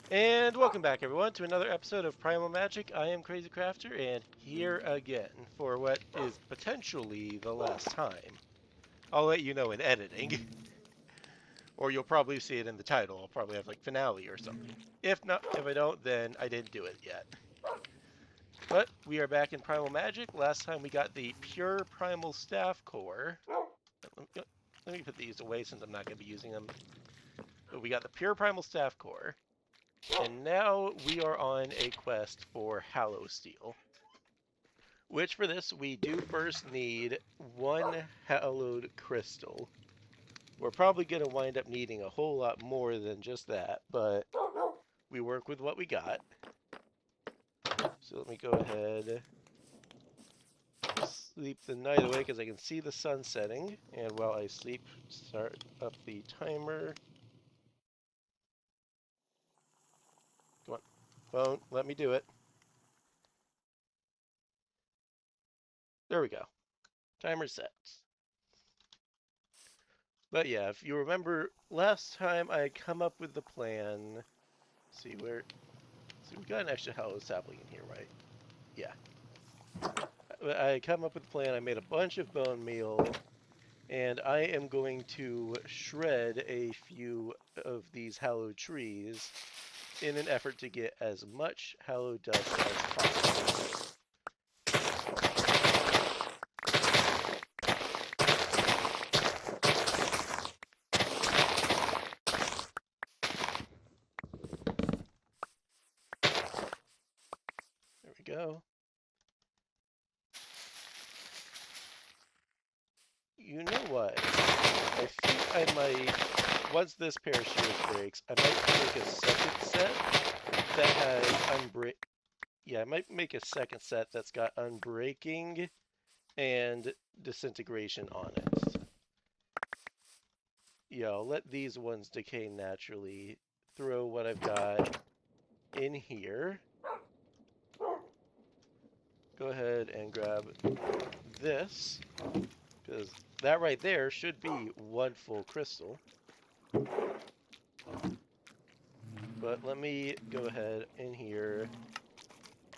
And welcome back, everyone, to another episode of Primal Magic. I am Crazy Crafter, and here again for what is potentially the last time. I'll let you know in editing, or you'll probably see it in the title. I'll probably have like finale or something. If not, if I don't, then I didn't do it yet. But we are back in Primal Magic. Last time we got the pure Primal Staff Core. Let me put these away since I'm not going to be using them. But we got the pure Primal Staff Core. And now we are on a quest for Hallow Steel. Which for this, we do first need one hallowed crystal. We're probably going to wind up needing a whole lot more than just that, but we work with what we got. So let me go ahead, sleep the night away because I can see the sun setting. And while I sleep, start up the timer. Come on, phone, let me do it. There we go. Timer set. But yeah, if you remember last time I come up with the plan. Let's see where. See, we got an extra hollow sapling in here, right? Yeah. I come up with the plan. I made a bunch of bone meal, and I am going to shred a few of these hallowed trees in an effort to get as much hallowed dust as possible. There we go. You know what? I think I might, once this pair of shears breaks, I might make a second set that has yeah, I might make a second set that's got unbreaking and disintegration on it. Yeah, I'll let these ones decay naturally. Throw what I've got in here. Go ahead and grab this, because that right there should be one full crystal. But let me go ahead in here.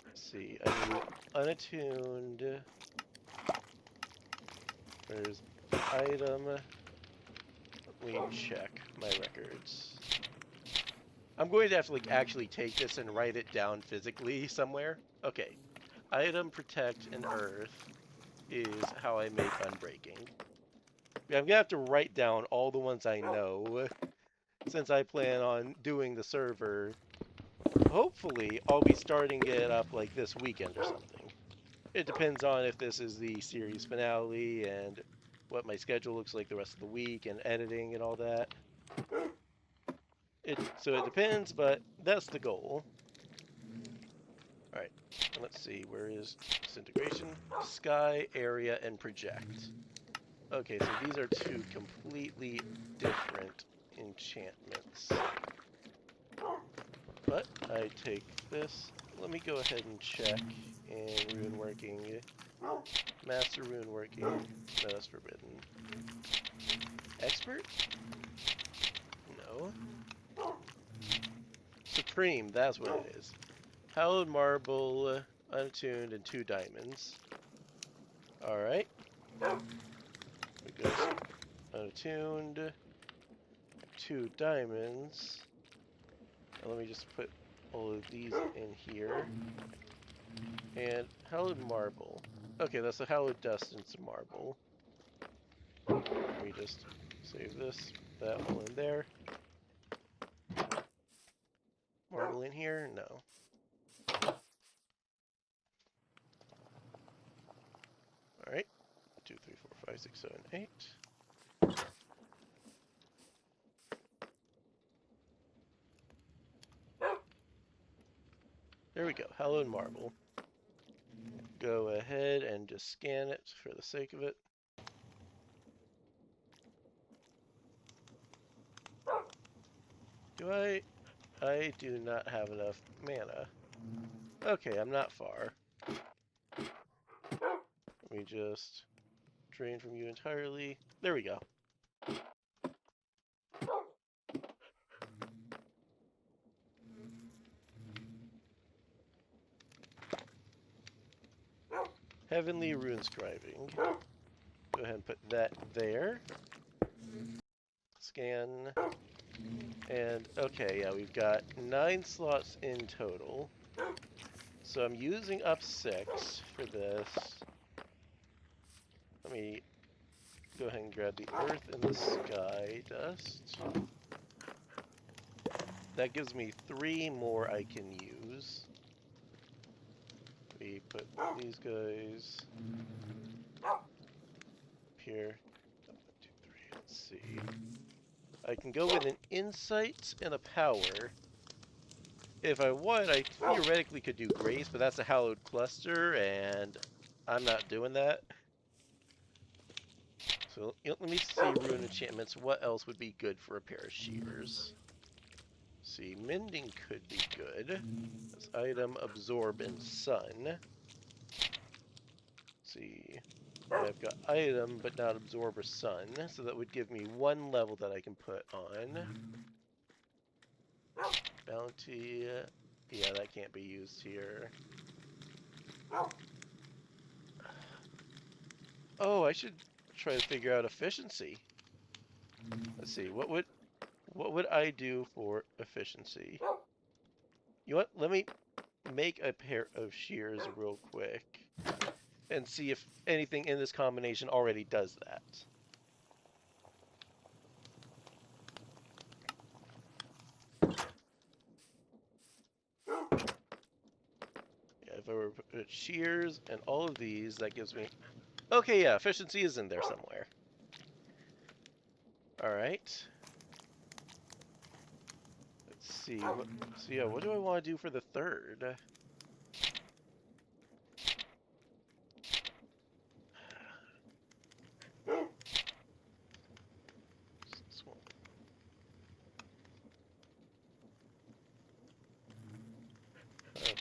Let's see, I need unattuned. There's item. Let me check my records. I'm going to have to like actually take this and write it down physically somewhere. Okay. Item, protect, and earth is how I make unbreaking. Yeah, I'm gonna have to write down all the ones I know since I plan on doing the server. Hopefully, I'll be starting it up like this weekend or something. It depends on if this is the series finale and what my schedule looks like the rest of the week and editing and all that. So it depends, but that's the goal. Alright, let's see, where is disintegration? Sky, area, and project. Okay, so these are two completely different enchantments. But I take this. Let me go ahead and check in rune working. Master rune working. No, that's forbidden. Expert? No. Supreme, that's what it is. Hallowed marble, unattuned, and 2 diamonds. Alright. We go unattuned, 2 diamonds. Now let me just put all of these in here. And hallowed marble. Okay, that's the hallowed dust and some marble. Let me just save this, that all in there. Marble in here? No. Alright. 2, 3, 4, 5, 6, 7, 8. There we go, hallowed marble. Go ahead and just scan it for the sake of it. I do not have enough mana. Okay, I'm not far. Let me just drain from you entirely. There we go. Heavenly rune scribing. Go ahead and put that there. Scan. And, okay, yeah, we've got 9 slots in total. So I'm using up 6 for this. Let me go ahead and grab the earth and the sky dust. That gives me 3 more I can use. We put these guys up here. 1, 2, 3, let's see. I can go with an insight and a power. If I want, I theoretically could do grace, but that's a hallowed cluster, and I'm not doing that. So let me see rune enchantments. What else would be good for a pair of shears? See, mending could be good. This item, absorb and sun. See, I've got item, but not absorb or sun, so that would give me 1 level that I can put on. Bounty, yeah, that can't be used here. Oh, I should try to figure out efficiency. Let's see, what would I do for efficiency? You know what? Let me make a pair of shears real quick and see if anything in this combination already does that. Yeah, if I were to put shears and all of these, that gives me... Okay, yeah, efficiency is in there somewhere. Alright. Let's see. So yeah, what do I want to do for the third?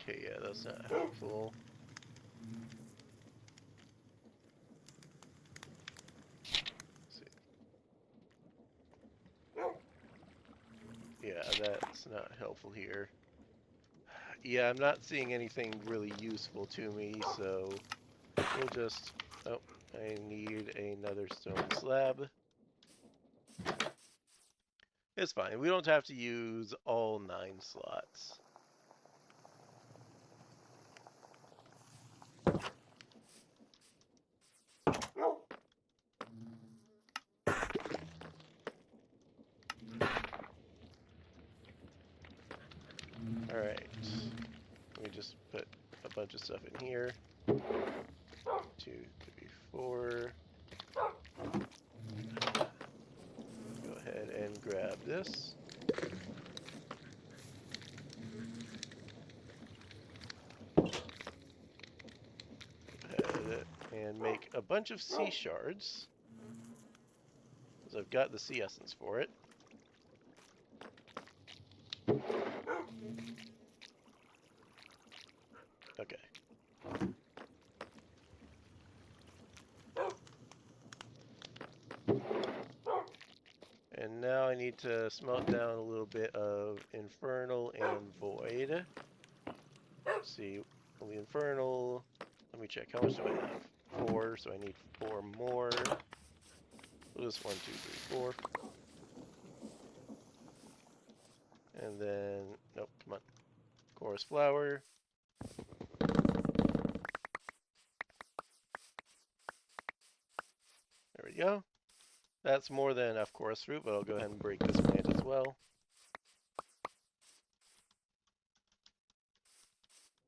Okay, yeah, that's not helpful. Yeah, that's not helpful here. Yeah, I'm not seeing anything really useful to me, so we'll just... Oh, I need another stone slab. It's fine. We don't have to use all 9 slots. Alright. Let me just put a bunch of stuff in here. 2, 3, 4. Go ahead and grab this. And make a bunch of sea shards, because I've got the sea essence for it. Okay. And now I need to smelt down a little bit of infernal and void. Let's see, the infernal, let me check, how much do I have? 4, so I need 4 more. We'll just 1, 2, 3, 4. And then, nope, come on. Chorus flower. There we go. That's more than enough chorus fruit, but I'll go ahead and break this plant as well.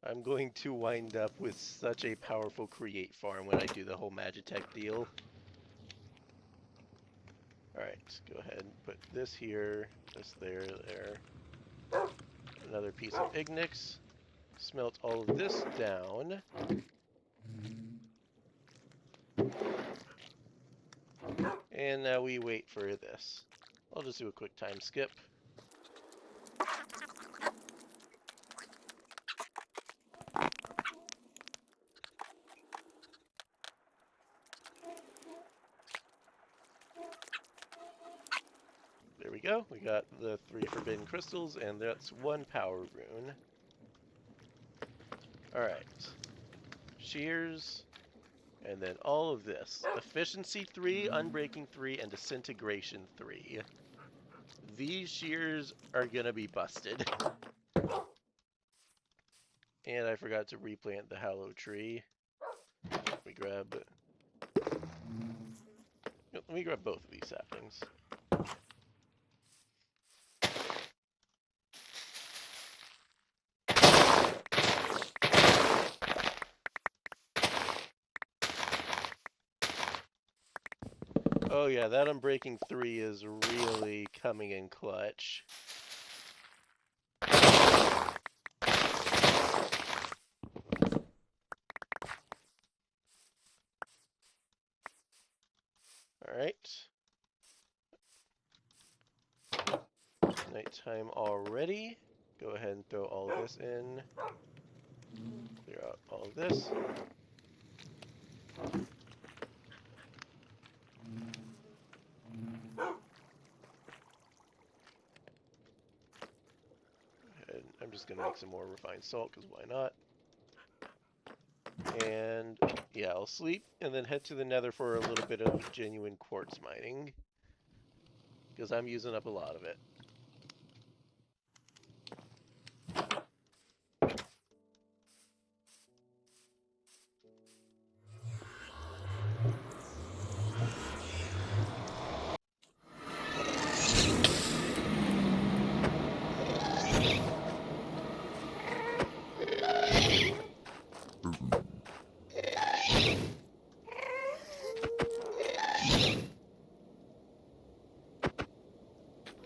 I'm going to wind up with such a powerful create farm when I do the whole Magick deal. Alright, go ahead and put this here, this there, there. Another piece of Ignix. Smelt all of this down. And now we wait for this. I'll just do a quick time skip. There we go. We got the 3 forbidden crystals, and that's 1 power rune. Alright. Shears. And then all of this. Efficiency 3, Unbreaking 3, and Disintegration 3. These shears are gonna be busted. And I forgot to replant the Hallow Tree. Let me grab both of these saplings. Oh yeah, that Unbreaking 3 is really coming in clutch. Alright. Nighttime already. Go ahead and throw all this in. Clear out all of this. And I'm just gonna make some more refined salt, because why not? And yeah, I'll sleep and then head to the Nether for a little bit of genuine quartz mining, because I'm using up a lot of it.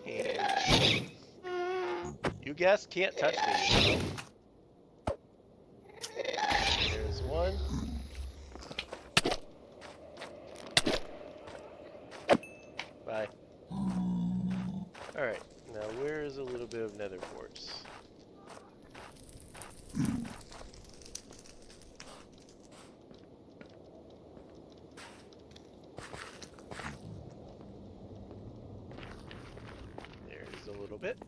And you guys can't touch me, you know? There's one. Bye. Alright, now where is a little bit of nether quartz? There's a little bit.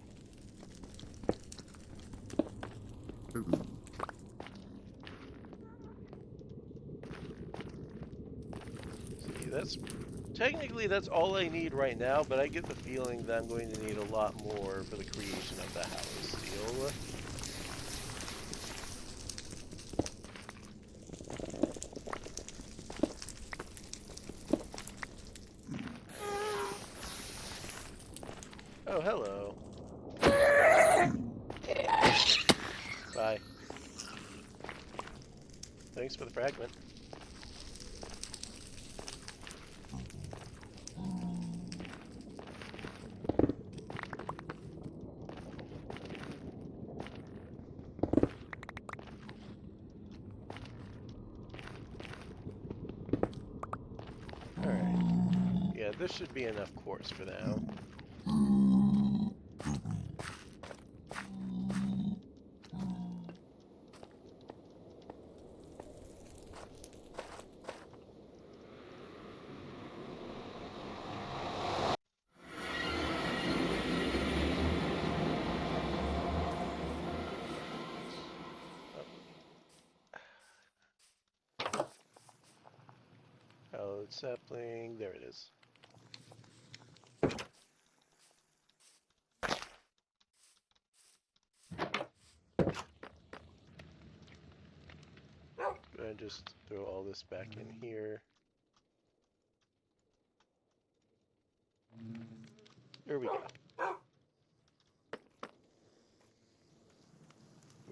See, that's all I need right now, but I get the feeling that I'm going to need a lot more for the creation of the Hallow Steel. Oh, hello. Bye. Thanks for the fragment. Alright. Yeah, this should be enough quartz for now. Hallowed sapling, there it is. Go ahead and just throw all this back in here. There we go.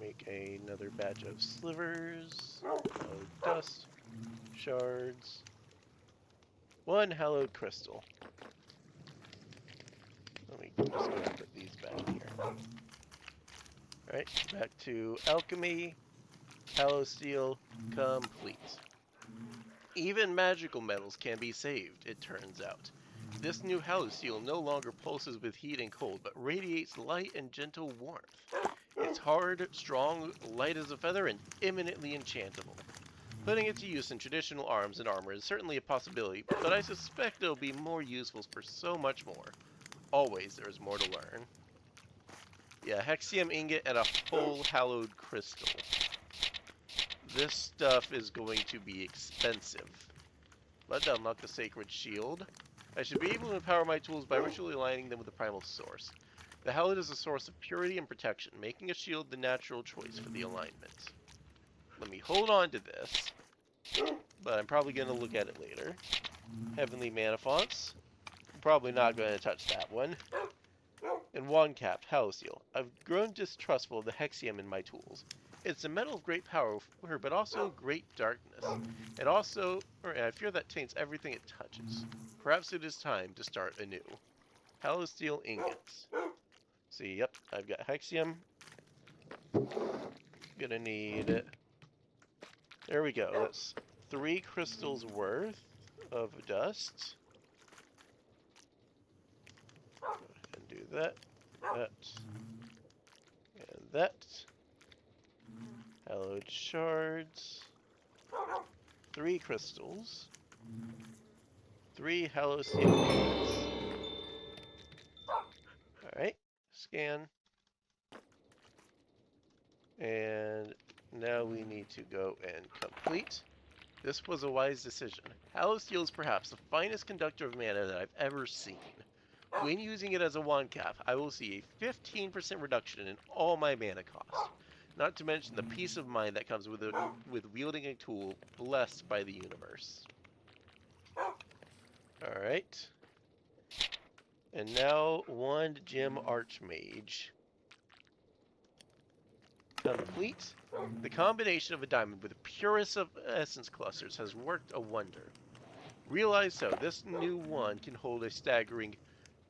Make another batch of slivers, hallowed dust, shards, one hallowed crystal. Let me just go and put these back here. Alright, back to alchemy. Hallow steel complete. Even magical metals can be saved, it turns out. This new hallow steel no longer pulses with heat and cold, but radiates light and gentle warmth. It's hard, strong, light as a feather, and eminently enchantable. Putting it to use in traditional arms and armor is certainly a possibility, but I suspect it'll be more useful for so much more. Always there is more to learn. Yeah, Hexium ingot and a whole hallowed crystal. This stuff is going to be expensive. Let's unlock the Sacred Shield. I should be able to empower my tools by ritually aligning them with the Primal source. The Helmet is a source of purity and protection, making a shield the natural choice for the alignment. Let me hold on to this, but I'm probably going to look at it later. Heavenly Mana Fonts. Probably not going to touch that one. And Wand Cap, Hallow Seal. I've grown distrustful of the Hexium in my tools. It's a metal of great power, but also great darkness. And I fear that taints everything it touches. Perhaps it is time to start anew. Hallow Steel Ingots. See, yep, I've got Hexium. Gonna need... There we go, that's 3 crystals worth of dust. Go ahead and do that, and that. Hallowed shards. 3 crystals. 3 hallow steel ingots. Alright, scan. And now we need to go and complete. This was a wise decision. Hallow Steel is perhaps the finest conductor of mana that I've ever seen. When using it as a wand cap, I will see a 15% reduction in all my mana cost. Not to mention the peace of mind that comes with wielding a tool blessed by the universe. Alright. And now, Wand Gem Archmage. Complete. The combination of a diamond with the purest of essence clusters has worked a wonder. Realize so, this new wand can hold a staggering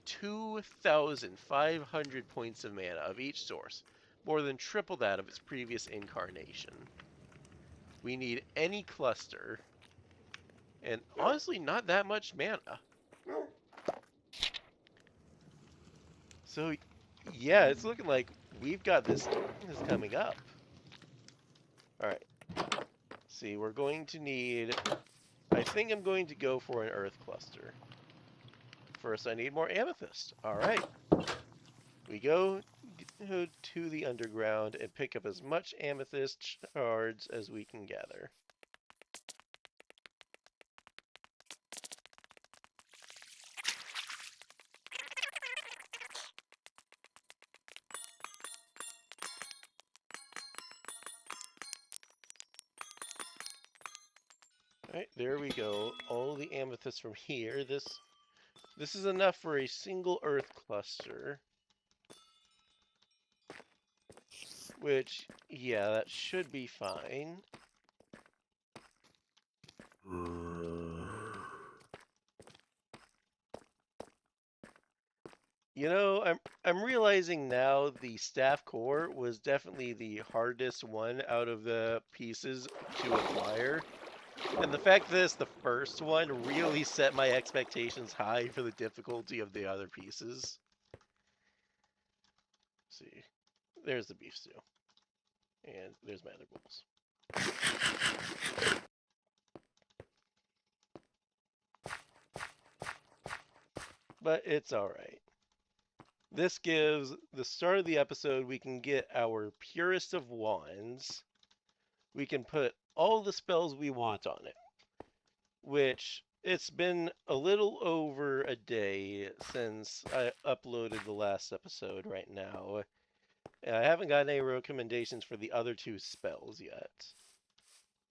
2,500 points of mana of each source, more than triple that of its previous incarnation. We need any cluster, and honestly not that much mana. So yeah, it's looking like we've got this coming up. Alright. See, we're going to need... I think I'm going to go for an earth cluster. First, I need more amethyst. Alright. We go to the underground and pick up as much amethyst shards as we can gather. Alright, there we go. All the amethyst from here. This is enough for a single earth cluster. Which, yeah, that should be fine. You know, I'm realizing now the staff core was definitely the hardest one out of the pieces to acquire. And the fact that it's the first one really set my expectations high for the difficulty of the other pieces. Let's see. There's the beef stew. And there's my other bowls. But it's alright. This gives the start of the episode, we can get our purest of wands. We can put all the spells we want on it. Which, it's been a little over a day since I uploaded the last episode right now. I haven't gotten any recommendations for the other 2 spells yet.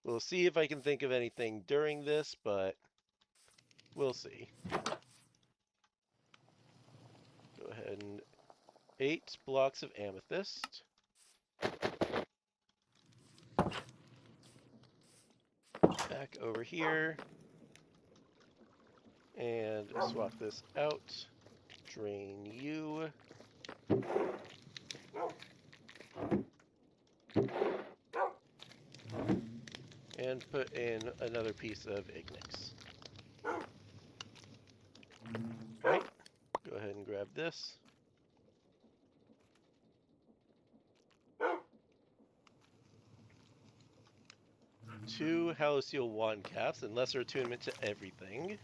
We'll see if I can think of anything during this, but we'll see. Go ahead and 8 blocks of amethyst. Back over here. And swap this out. Drain you. And put in another piece of Ignix. Alright, go ahead and grab this. Two Hallow Steel wand caps and lesser attunement to everything.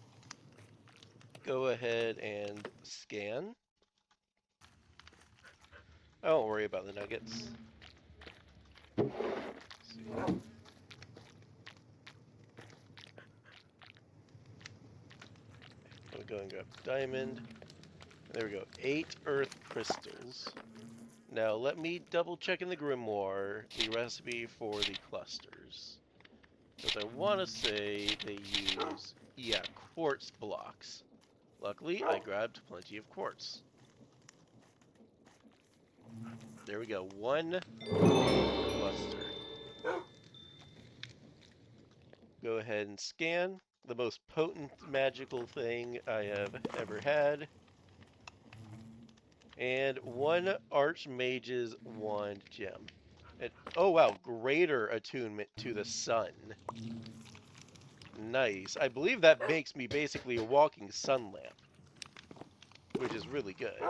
Go ahead and scan. I won't worry about the nuggets. Let's see. go. Diamond. There we go. 8 earth crystals. Now let me double check in the grimoire the recipe for the clusters. Because I want to say they use, yeah, quartz blocks. Luckily, I grabbed plenty of quartz. There we go. 1 cluster. Go ahead and scan. The most potent magical thing I have ever had. And 1 Archmage's Wand gem. Oh wow, greater attunement to the sun. Nice. I believe that makes me basically a walking sun lamp, which is really good.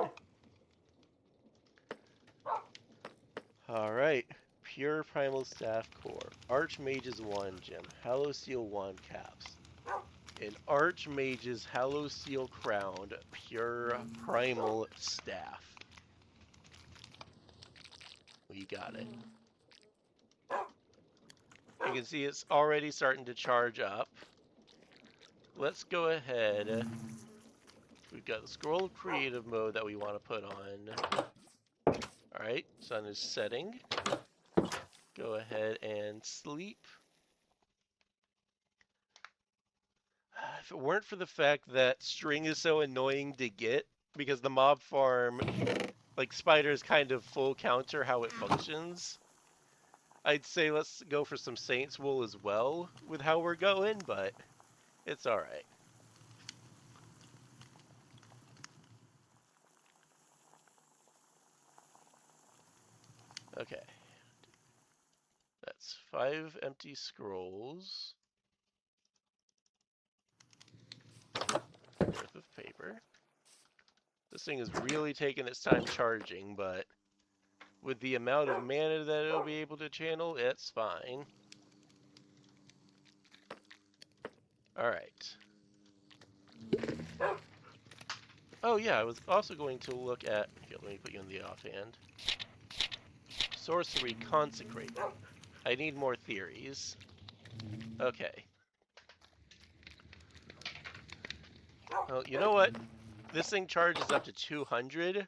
Alright. Pure Primal Staff Core. Archmage's Wand gem. Hallow Seal Wand caps. An Archmage's Hallow Seal crowned Pure Primal Staff. We got it. You can see it's already starting to charge up. Let's go ahead. We've got the scroll of creative mode that we want to put on. Alright, sun is setting. Go ahead and sleep. If it weren't for the fact that string is so annoying to get, because the mob farm, like spiders kind of full counter how it functions, I'd say let's go for some Saint's wool as well with how we're going, but it's alright. Okay. That's 5 empty scrolls. Worth of paper. This thing is really taking its time charging, but with the amount of mana that it'll be able to channel, it's fine. Alright. Oh yeah, I was also going to look at... Here, let me put you in the offhand. Sorcery Consecrate. I need more theories. Okay. Well, you know what? This thing charges up to 200.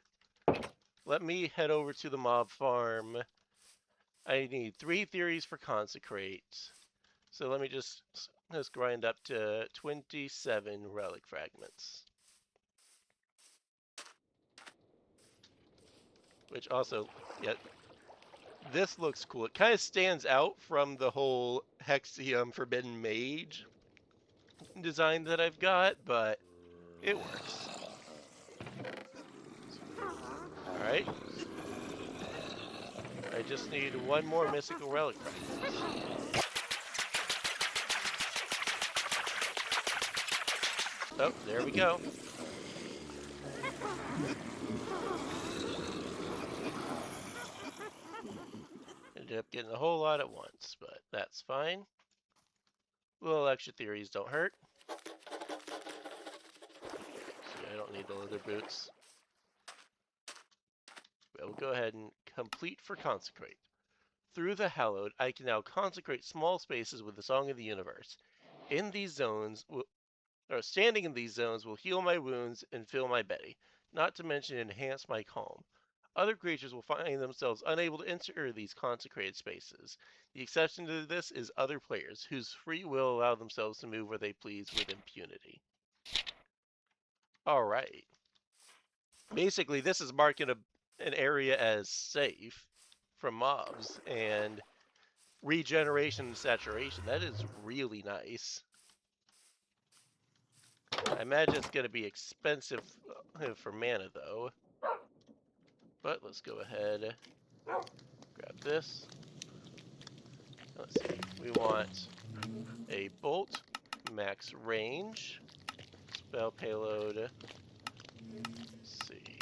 Let me head over to the mob farm. I need 3 theories for Consecrate. So let me just grind up to 27 relic fragments. Which also, yeah, this looks cool. It kind of stands out from the whole Hexium Forbidden Mage design that I've got, but it works. Alright. I just need 1 more mystical relic fragment. Oh, there we go. Ended up getting a whole lot at once, but that's fine. Little extra theories don't hurt. See, I don't need the leather boots. We'll go ahead and complete for Consecrate. Through the Hallowed, I can now consecrate small spaces with the Song of the Universe. In these zones, standing in these zones will heal my wounds and fill my belly, not to mention enhance my calm. Other creatures will find themselves unable to enter these consecrated spaces. The exception to this is other players, whose free will allow themselves to move where they please with impunity. Alright. Basically, this is marking an area as safe from mobs, and regeneration and saturation. That is really nice. I imagine it's going to be expensive for mana, though. But let's go ahead, grab this. Let's see, we want a bolt, max range, spell payload. Let's see,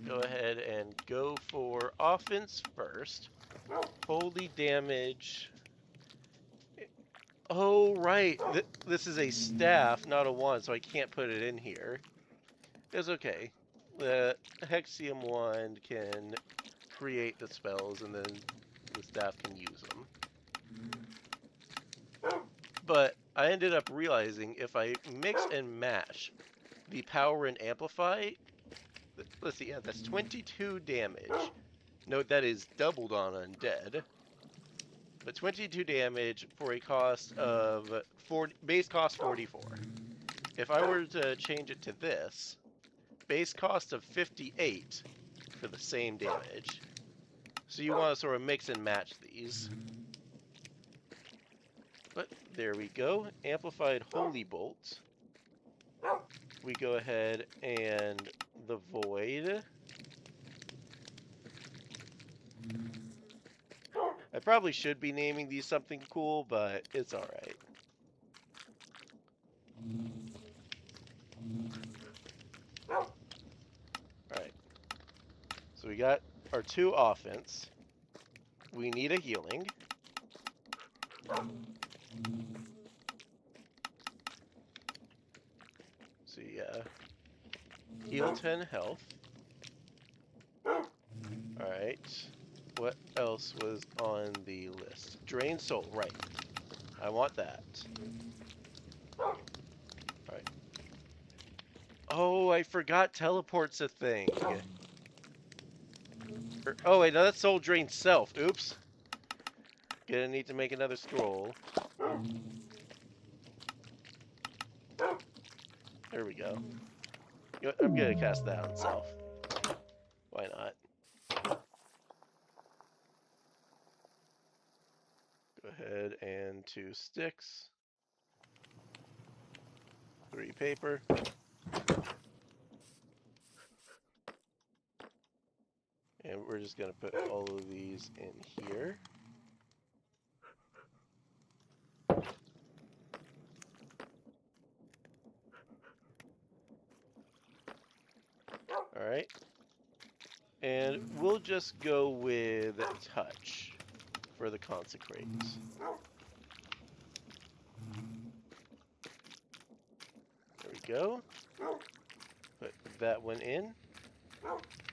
go ahead and go for offense first. Holy damage. Oh, right, this is a staff, not a wand, so I can't put it in here. It's okay. The Hexium wand can create the spells, and then the staff can use them. But I ended up realizing if I mix and match the power and amplify. Let's see, yeah, that's 22 damage. Note that is doubled on undead. But 22 damage for a cost of 40, base cost 44. If I were to change it to this, base cost of 58 for the same damage. So you want to sort of mix and match these. But there we go. Amplified Holy Bolt. We go ahead and the Void. I probably should be naming these something cool, but it's alright. Alright. So we got our 2 offense. We need a healing. So yeah. Heal 10 health. Alright. What else was on the list? Drain soul, right. I want that. Alright. Oh, I forgot teleport's a thing. Oh wait, no, that's soul drain self. Oops. Gonna need to make another scroll. There we go. You know what, I'm gonna cast that on self. Why not? Go ahead and 2 sticks. 3 paper. And we're just gonna put all of these in here. Alright. And we'll just go with touch for the consecrate. There we go. Put that one in.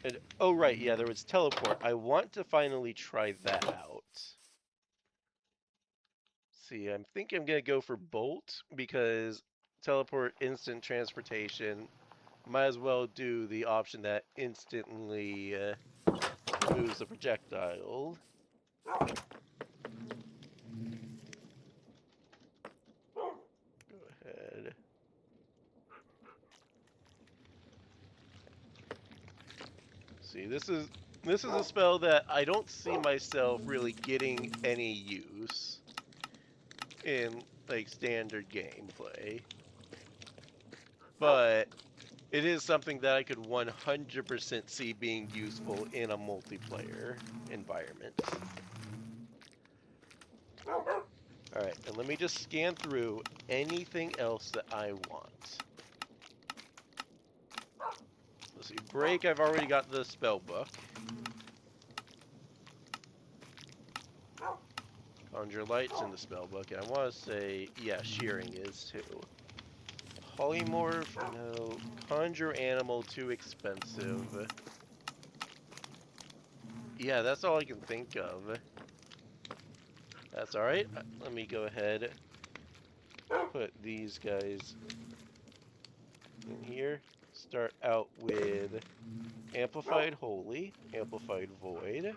And, oh right, yeah, there was teleport. I want to finally try that out. See, I think I'm gonna go for bolt because teleport, instant transportation. Might as well do the option that instantly moves the projectile. Go ahead. See, this is a spell that I don't see myself really getting any use in like standard gameplay. But it is something that I could 100% see being useful in a multiplayer environment. Alright, and let me just scan through anything else that I want. Let's see, break, I've already got the spell book. Conjure Light's in the spell book, and I want to say, yeah, Shearing is too. Polymorph, no. Conjure Animal, too expensive. Yeah, that's all I can think of. That's alright. Let me go ahead, put these guys in here. Start out with Amplified Holy, Amplified Void,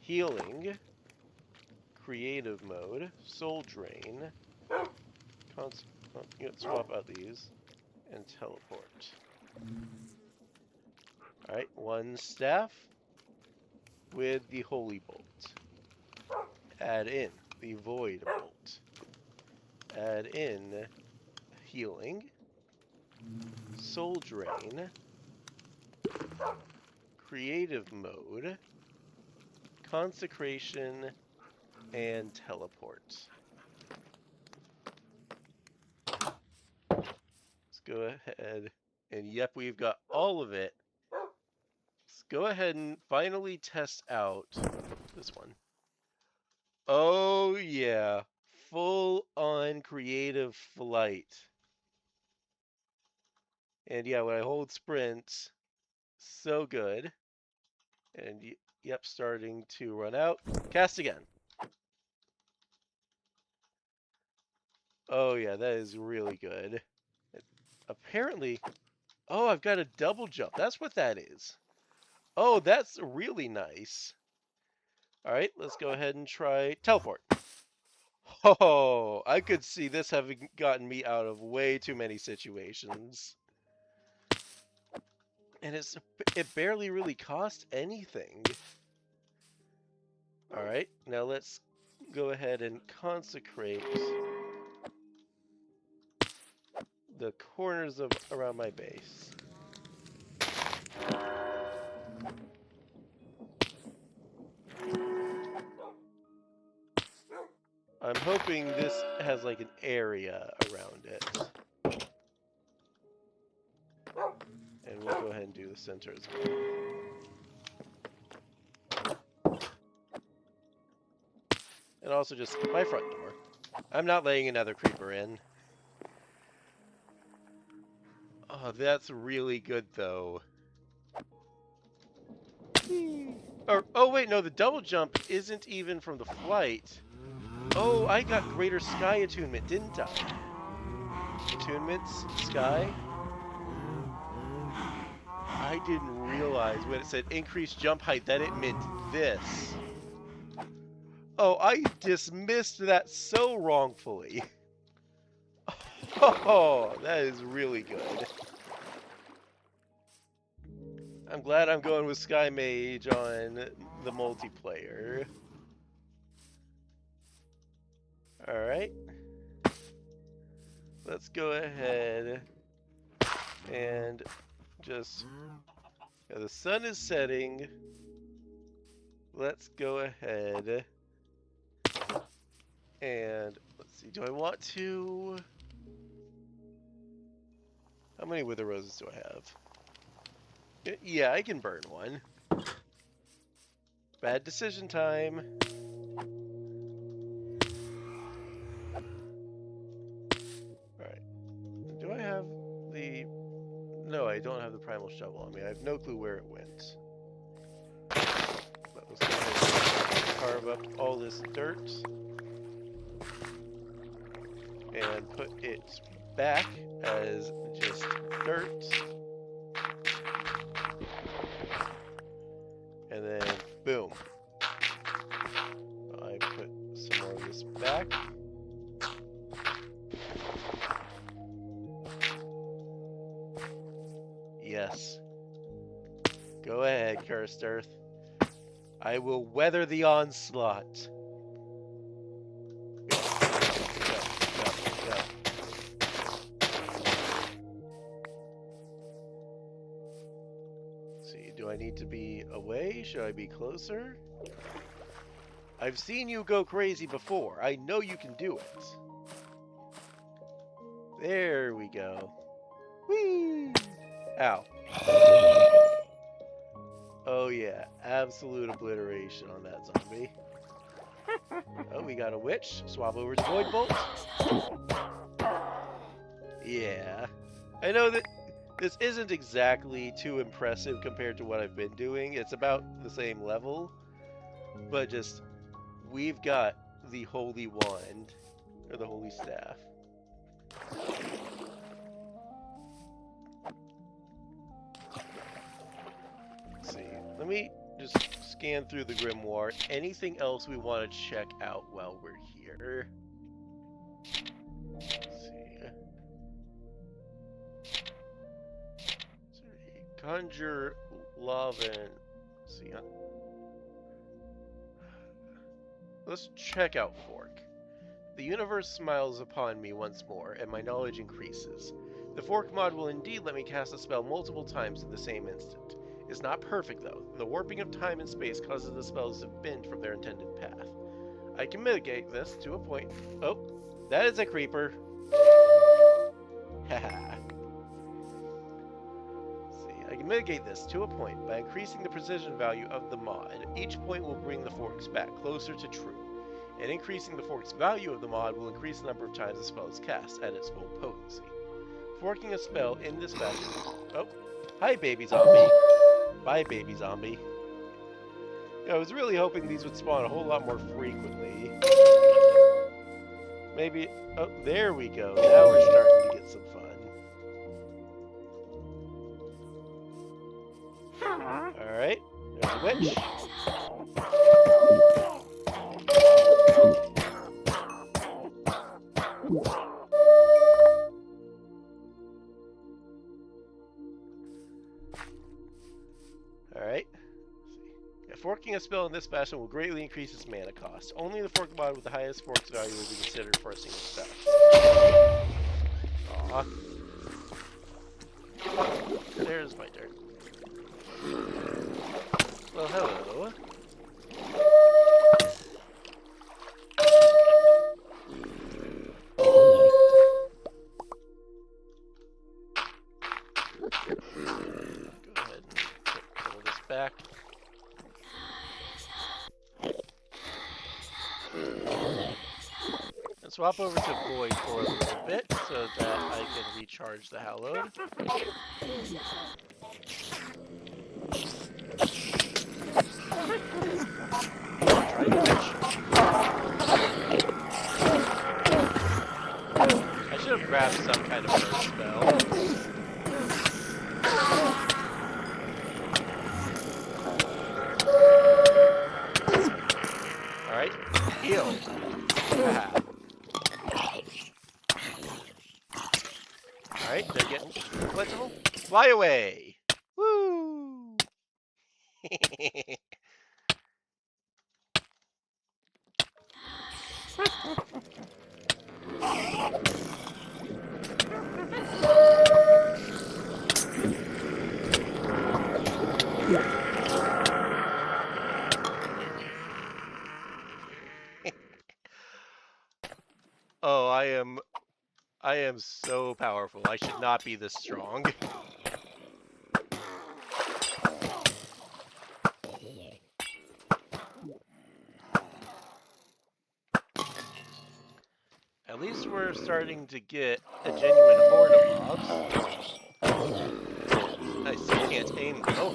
Healing, Creative Mode, Soul Drain, you can swap out these, and Teleport. Alright, 1 staff with the Holy Bolt. Add in the Void Bolt. Add in Healing, Soul Drain, Creative Mode, Consecration, and Teleport. Let's go ahead and yep, we've got all of it. Let's go ahead and finally test out this one. Oh yeah, full on creative flight. And yeah, when I hold sprint, so good. And yep, starting to run out. Cast again. Oh yeah, that is really good. apparently... Oh, I've got a double jump. That's what that is. Oh, that's really nice. Alright, let's go ahead and try teleport. Oh, I could see this having gotten me out of way too many situations. And it barely really cost anything. Alright, now let's go ahead and consecrate the corners of around my base. I'm hoping this has like an area around it. And we'll go ahead and do the center as well. And also just my front door. I'm not letting another creeper in. Oh, that's really good though. Or, oh wait, no, the double jump isn't even from the flight. Oh, I got greater sky attunement, didn't I? Attunements, sky. I didn't realize when it said increased jump height that it meant this. Oh, I dismissed that so wrongfully. Oh, that is really good. I'm glad I'm going with Sky Mage on the multiplayer. Alright. Let's go ahead and just... Yeah, the sun is setting. Let's go ahead and... Let's see, do I want to... How many Wither Roses do I have? Yeah, I can burn one. Bad decision time. Alright. Do I have the... No, I don't have the Primal Shovel on me. I have no clue where it went. But let's go ahead and carve up all this dirt. And put it back as just dirt. And then, boom. I put some more of this back. Yes. Go ahead, cursed earth. I will weather the onslaught. Go. See, do I need to be away? Should I be closer? I've seen you go crazy before. I know you can do it. There we go. Whee! Ow. Oh yeah, absolute obliteration on that zombie. Oh, we got a witch. Swap over to Void Bolt. Yeah. I know that this isn't exactly too impressive compared to what I've been doing. It's about the same level. But just, we've got the Holy Wand. Or the Holy Staff. Let's see. Let me just scan through the Grimoire. Anything else we want to check out while we're here? Let's see. Conjure lava and... Let's see. Let's check out Fork. The universe smiles upon me once more, and my knowledge increases. The Fork mod will indeed let me cast a spell multiple times in the same instant. It's not perfect, though. The warping of time and space causes the spells to bend from their intended path. I can mitigate this to a point. Oh, that is a creeper. Haha. I can mitigate this to a point by increasing the precision value of the mod. Each point will bring the forks back closer to true, and increasing the fork's value of the mod will increase the number of times the spell is cast at its full potency. Forking a spell in this fashion... Oh, hi baby zombie. Bye baby zombie. I was really hoping these would spawn a whole lot more frequently. Maybe... Oh, there we go. Now we're starting to get some fun. much. Alright. Yeah, forking a spell in this fashion will greatly increase its mana cost. Only the fork mod with the highest forks value will be considered for a single spell. Aww. There's my turn. Well, hello. Go ahead and pull this back. And swap over to Void for a little bit so that I can recharge the Hallowed. Try damage. I should have grabbed some kind of burst spell. Alright, heal. Alright, they're getting collectible. Fly away! Woo! Oh, I am so powerful. I should not be this strong. At least we're starting to get a genuine horde of mobs. I still can't aim though.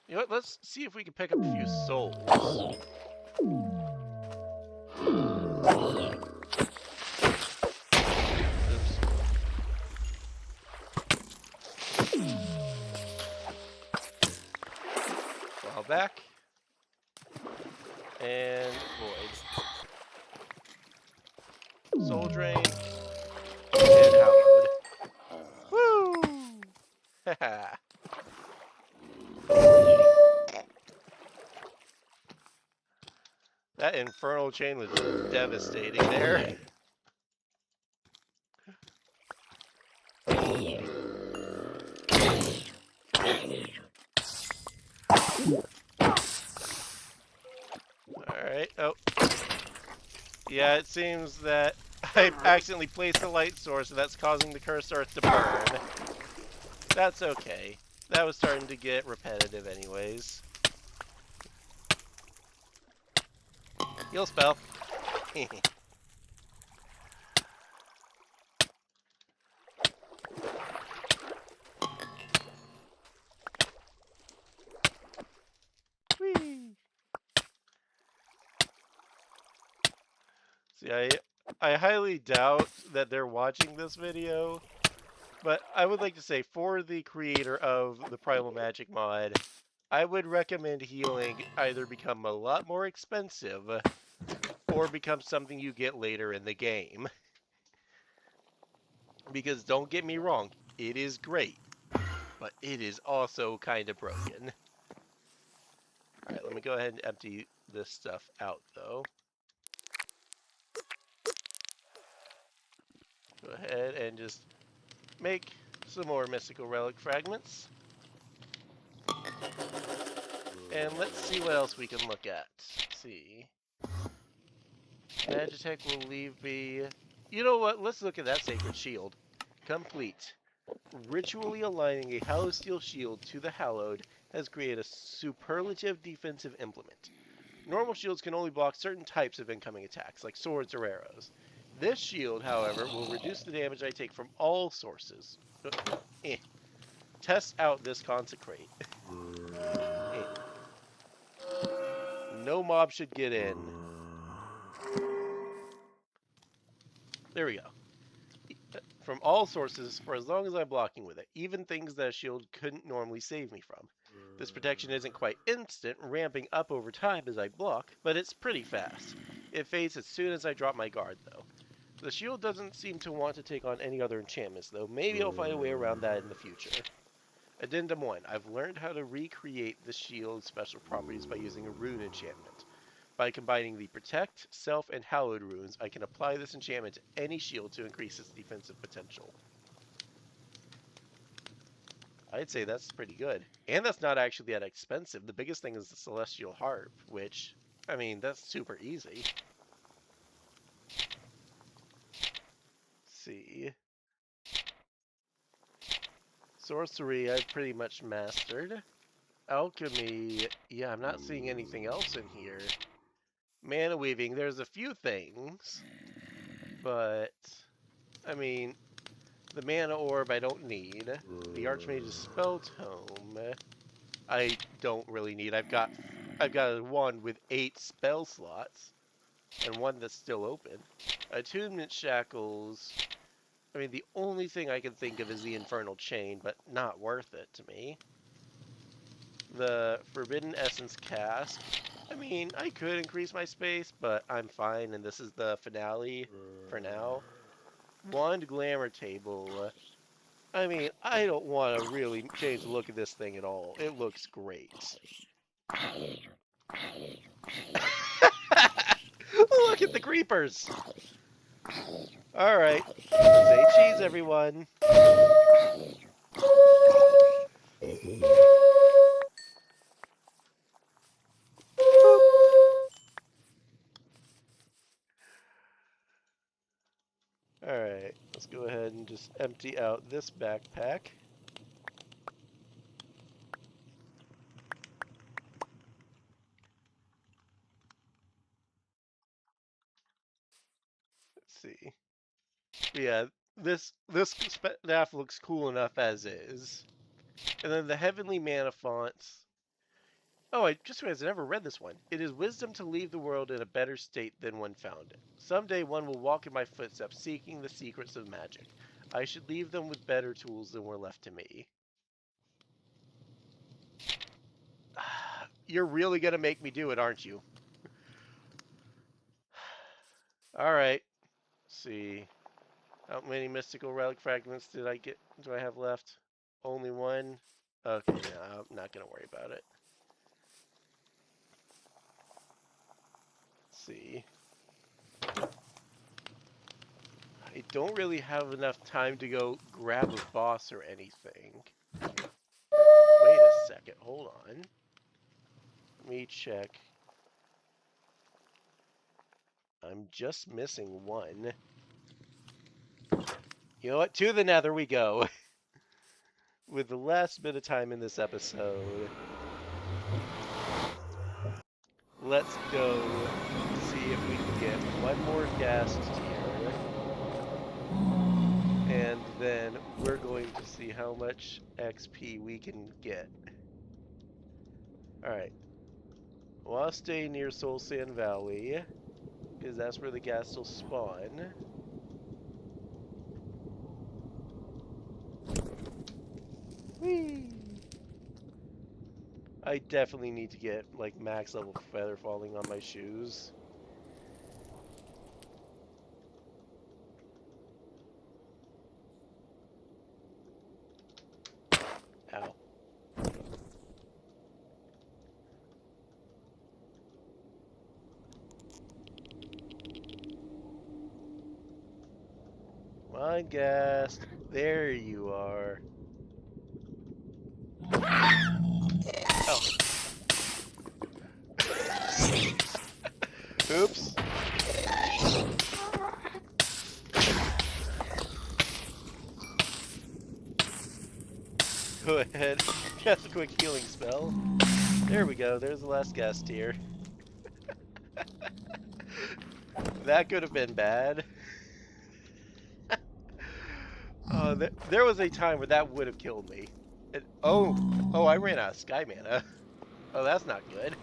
You know what, let's see if we can pick up a few souls. Oops. Fall back. And Void. Soul Drain. And Hallowed. Woo! Haha. That Infernal Chain was devastating there. Alright, oh. Yeah, it seems that I accidentally placed a light source and that's causing the cursed earth to burn. That's okay. That was starting to get repetitive anyways. Heal spell. Whee! See, I highly doubt that they're watching this video, but I would like to say for the creator of the Primal Magick mod, I would recommend healing either become a lot more expensive or become something you get later in the game. Because don't get me wrong, it is great, but it is also kind of broken. Alright, let me go ahead and empty this stuff out though. Go ahead and just make some more mystical relic fragments. And let's see what else we can look at. Let's see. Magitek will leave me... You know what? Let's look at that Sacred Shield. Complete. Ritually aligning a Hallowed Steel Shield to the Hallowed has created a superlative defensive implement. Normal shields can only block certain types of incoming attacks, like swords or arrows. This shield, however, will reduce the damage I take from all sources. Test out this Consecrate. No mob should get in. There we go. from all sources for as long as I'm blocking with it, even things that a shield couldn't normally save me from. This protection isn't quite instant, ramping up over time as I block, but it's pretty fast. It fades as soon as I drop my guard, though. The shield doesn't seem to want to take on any other enchantments, though. Maybe I'll find a way around that in the future. Addendum 1. I've learned how to recreate the shield's special properties by using a rune enchantment. By combining the Protect, Self, and Hallowed runes, I can apply this enchantment to any shield to increase its defensive potential. I'd say that's pretty good. And that's not actually that expensive. The biggest thing is the Celestial Harp, which, I mean, that's super easy. Let's see. Sorcery, I've pretty much mastered. Alchemy, yeah, I'm not seeing anything else in here. Mana Weaving, there's a few things, but, I mean, the Mana Orb I don't need. The Archmage's Spell Tome, I don't really need. I've got a wand with 8 spell slots, and one that's still open. Attunement Shackles, I mean, the only thing I can think of is the Infernal Chain, but not worth it to me. The Forbidden Essence Cask, I mean, I could increase my space, but I'm fine, and this is the finale for now. Wand Glamour Table, I mean, I don't want to really change the look of this thing at all. It looks great. Look at the creepers! Alright, say cheese, everyone. Alright, let's go ahead and just empty out this backpack. Let's see. Yeah, this staff looks cool enough as is. And then the Heavenly Mana fonts. Oh, I just realized I never read this one. It is wisdom to leave the world in a better state than one found it. Someday one will walk in my footsteps, seeking the secrets of magic. I should leave them with better tools than were left to me. You're really gonna make me do it, aren't you? Alright. See. How many mystical relic fragments do I have left? Only one? Okay, no, I'm not gonna worry about it. Let's see. I don't really have enough time to go grab a boss or anything. Wait a second, hold on. Let me check. I'm just missing one. You know what? To the Nether we go. With the last bit of time in this episode. Let's go see if we can get one more ghast tier. And then we're going to see how much XP we can get. Alright. Well, I'll stay near Soul Sand Valley, because that's where the ghast will spawn. Whee! I definitely need to get, like, max level feather falling on my shoes. Ow. Come on, ghast. There you are. Oh. Oops. Go ahead. Cast a quick healing spell. There we go. There's the last ghast tier. That could have been bad. There was a time where that would have killed me. Oh, I ran out of sky mana. Oh, that's not good.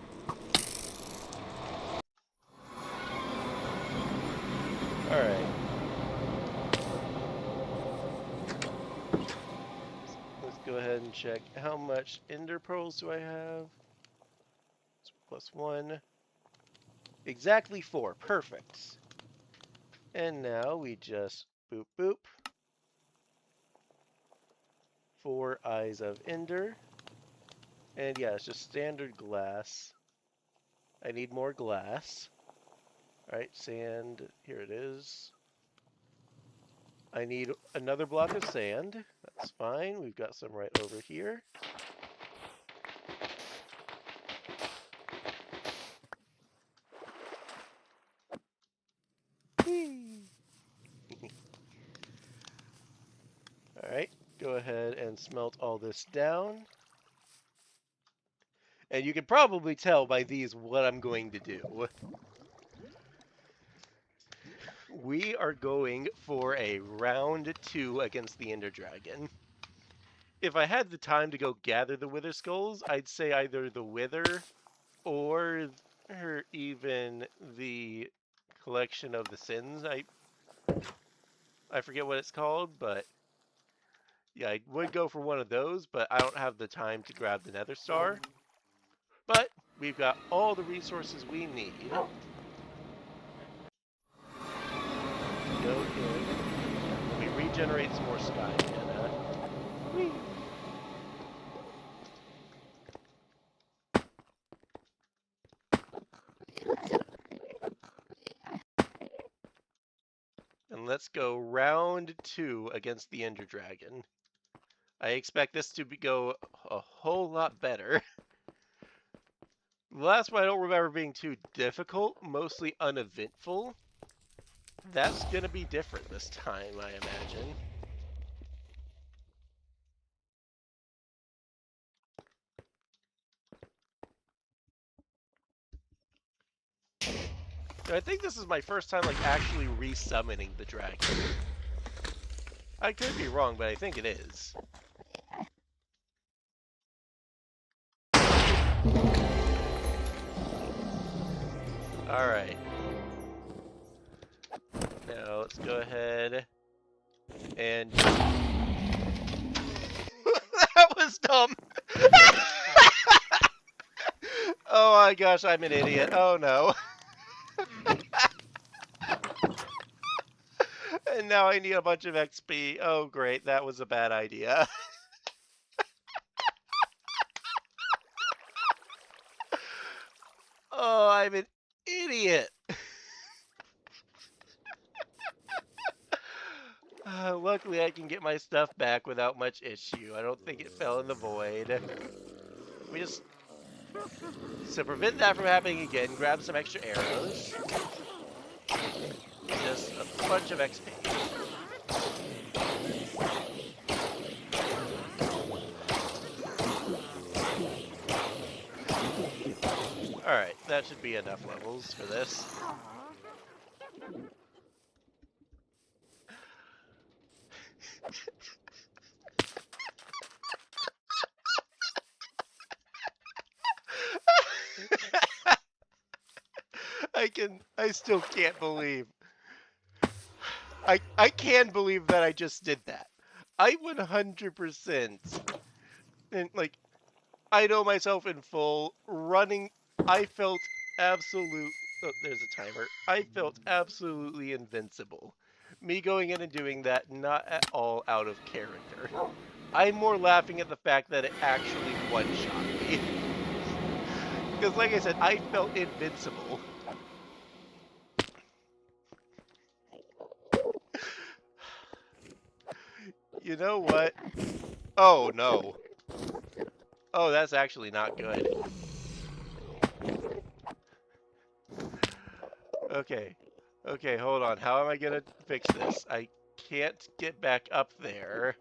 Alright. ahead and check how much ender pearls do I have. Plus 1. Exactly 4. Perfect. And now we just boop boop. 4 eyes of ender. And yeah, it's just standard glass. I need more glass. Alright, sand. Here it is. I need another block of sand. That's fine. We've got some right over here. Alright, go ahead and smelt all this down. And you can probably tell by these what I'm going to do. We are going for a round 2 against the Ender Dragon. If I had the time to go gather the Wither Skulls, I'd say either the Wither or even the Collection of the Sins. I forget what it's called, but yeah, I would go for one of those, but I don't have the time to grab the Nether Star. But we've got all the resources we need. Go in. Let me regenerate some more sky mana. Whee! And let's go round 2 against the Ender Dragon. I expect this to go a whole lot better. The last one I don't remember being too difficult, mostly uneventful. That's going to be different this time, I imagine. I think this is my first time actually re-summoning the dragon. I could be wrong, but I think it is. Alright. Now let's go ahead and... That was dumb! Oh my gosh, I'm an idiot. Oh no. And now I need a bunch of XP. Oh great, that was a bad idea. Oh, I'm an idiot. Luckily, I can get my stuff back without much issue. I don't think it fell in the void. We just... So prevent that from happening again, grab some extra arrows. Just a bunch of XP. Alright, that should be enough levels for this. I still can't believe. I can believe that I just did that. I 100%, and I know myself in full, running, I felt absolute, oh, there's a timer. I felt absolutely invincible. Me going in and doing that, not at all out of character. I'm more laughing at the fact that it actually one-shot me. Because like I said, I felt invincible. You know what? Oh, no. Oh, that's actually not good. Okay. Okay, hold on. How am I gonna fix this? I can't get back up there.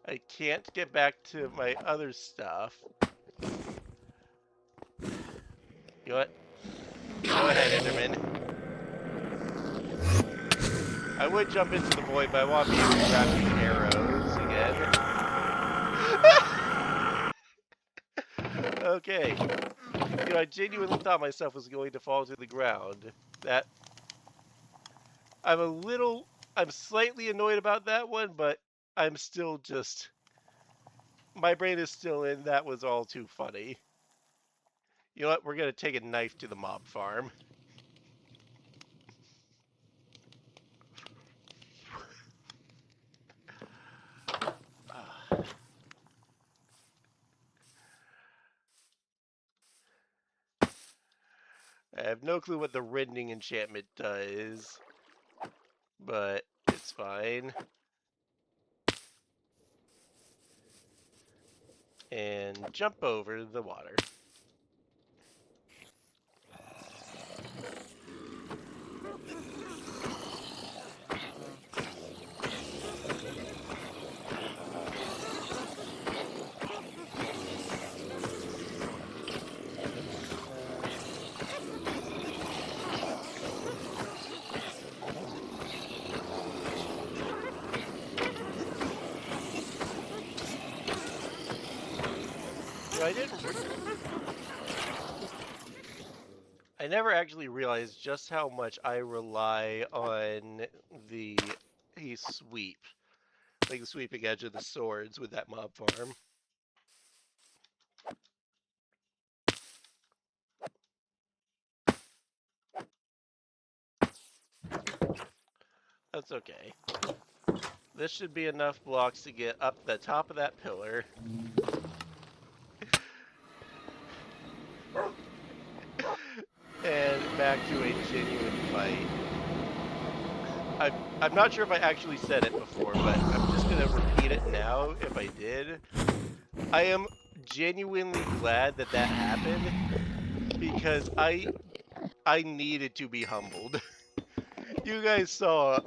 I can't get back to my other stuff. You know what? Go ahead, Enderman. I would jump into the void, but I want to be able to grab these arrows again. Okay. You know, I genuinely thought myself was going to fall to the ground. I'm slightly annoyed about that one, but I'm still just My brain is still in that was all too funny. You know what? We're gonna take a knife to the mob farm. I have no clue what the rending enchantment does, but it's fine. And jump over the water. You know, I never actually realized just how much I rely on the sweep, like the sweeping edge of the swords with that mob farm. That's okay. This should be enough blocks to get up the top of that pillar. And back to a genuine fight. I'm not sure if I actually said it before, but I'm just going to repeat it now if I did. I am genuinely glad that that happened because I needed to be humbled. You guys saw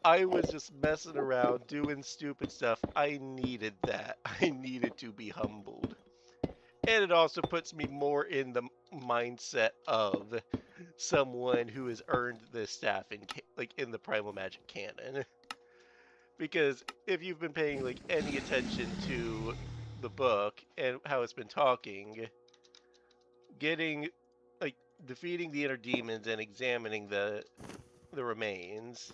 I was just messing around doing stupid stuff. I needed that. I needed to be humbled. And it also puts me more in the mindset of someone who has earned this staff in the Primal Magic canon. Because if you've been paying like any attention to the book and how it's been talking, getting like defeating the inner demons and examining the remains,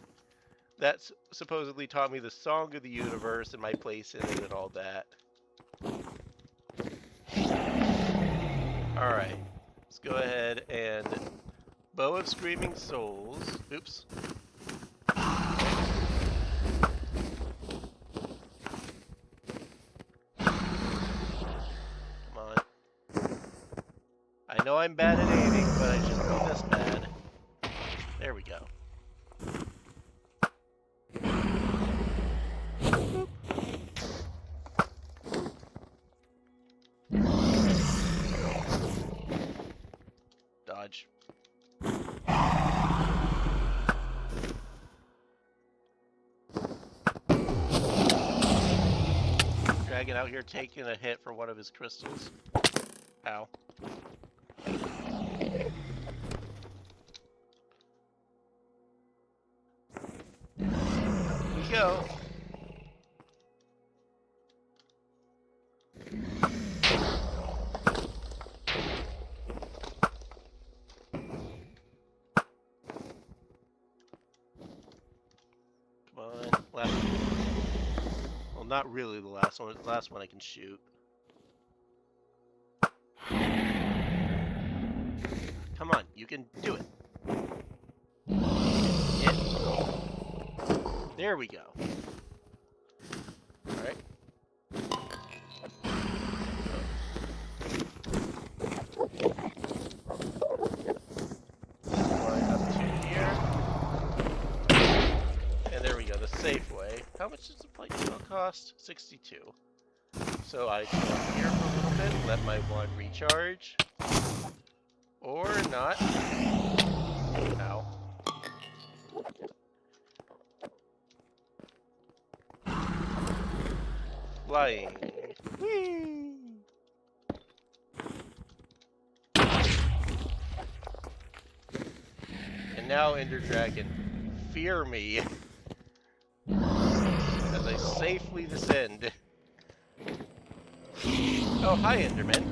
that's supposedly taught me the song of the universe and my place in it and all that. Alright, let's go ahead and Bow of Screaming Souls. Oops. Come on. I know I'm bad at aiming, but I shouldn't be this bad. There we go. Dodge. Dragon out here taking a hit for one of his crystals. Ow. Here we go. Come on. Last one. Well, not really the last one. It's the last one I can shoot. Come on, you can do it. Hit. There we go. Alright. Up to here. And there we go, the safe way. How much does the plate spell cost? 62. So I go up here for a little bit, let my wand recharge. Or not. Ow. Flying. Whee! And now, Ender Dragon, fear me as I safely descend. Oh, hi, Enderman.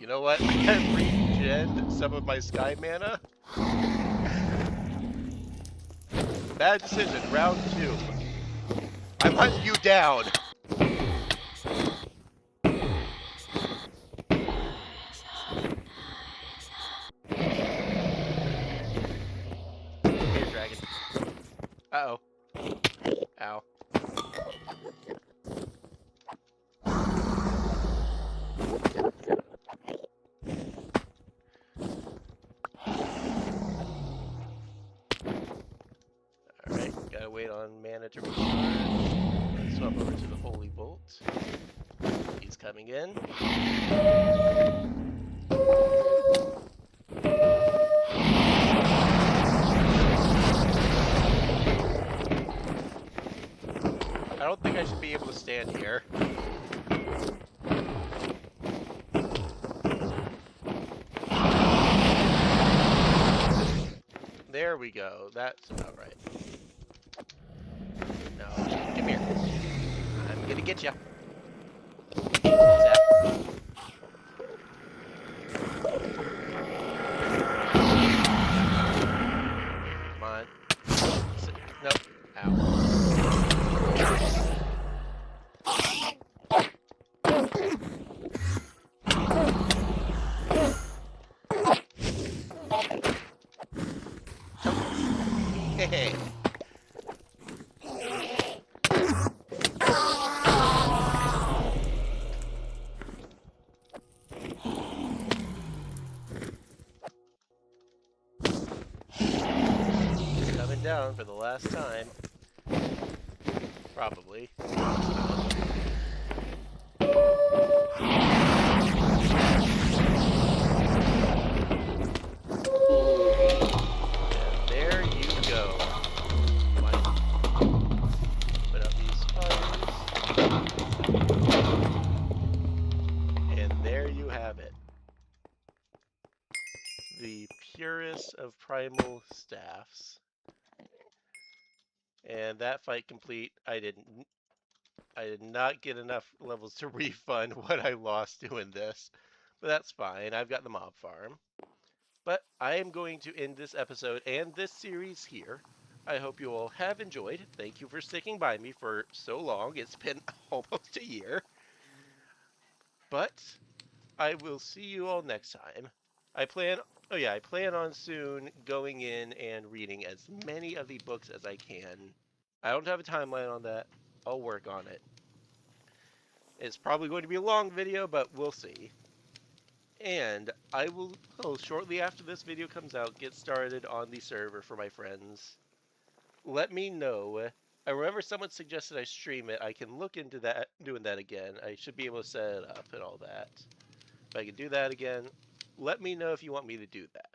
You know what? I regen some of my sky mana. Bad decision. Round 2. I'm hunting you down. Here, dragon. Uh-oh. Ow. Alright, gotta wait on mana to recharge. Swap over to the Holy Bolt. He's coming in. I don't think I should be able to stand here. There we go. That's about right. No, come here. I'm gonna get you. Zap. Come on. Nope. Ow. Hey. Coming down for the last time. Probably. And there you go. Put out these fires. And there you have it. The purest of primal staffs. And that fight complete. I did not get enough levels to refund what I lost doing this. But that's fine. I've got the mob farm. But I am going to end this episode and this series here. I hope you all have enjoyed. Thank you for sticking by me for so long. It's been almost a year. But I will see you all next time. I plan on soon going in and reading as many of the books as I can. I don't have a timeline on that. I'll work on it. It's probably going to be a long video, but we'll see. And I will, shortly after this video comes out, get started on the server for my friends. Let me know. I remember someone suggested I stream it. I can look into that, doing that again. I should be able to set it up and all that. If I can do that again, let me know if you want me to do that.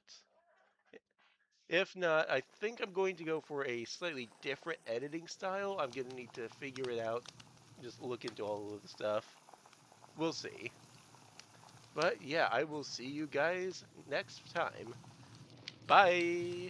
If not, I think I'm going to go for a slightly different editing style. I'm going to need to figure it out. Just look into all of the stuff. We'll see. But yeah, I will see you guys next time. Bye!